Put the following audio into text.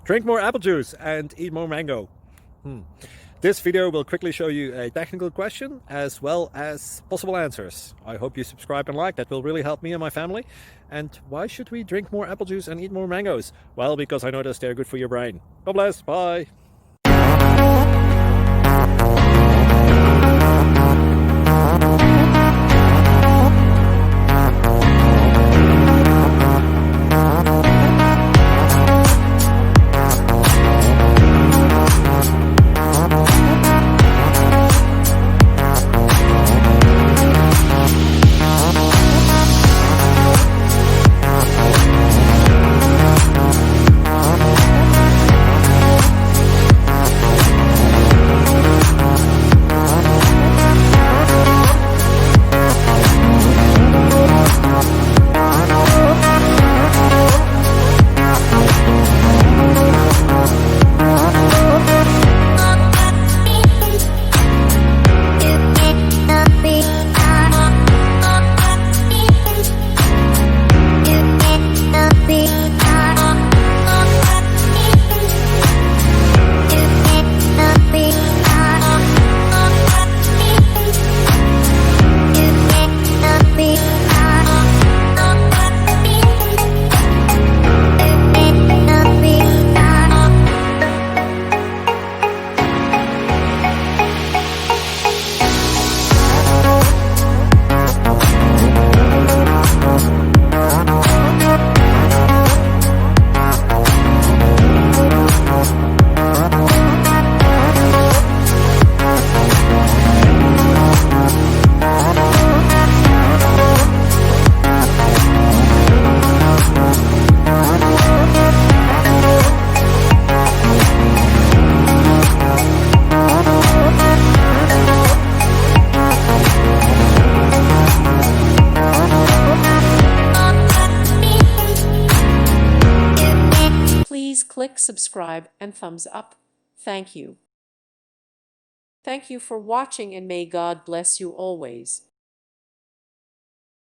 Drink more apple juice and eat more mango. This video will quickly show you a technical question as well as possible answers. I hope you subscribe and like, that will really help me and my family. And why should we drink more apple juice and eat more mangoes? Well, because I noticed they're good for your brain. God bless, bye! Please click subscribe and thumbs up. Thank you. Thank you for watching, and may God bless you always.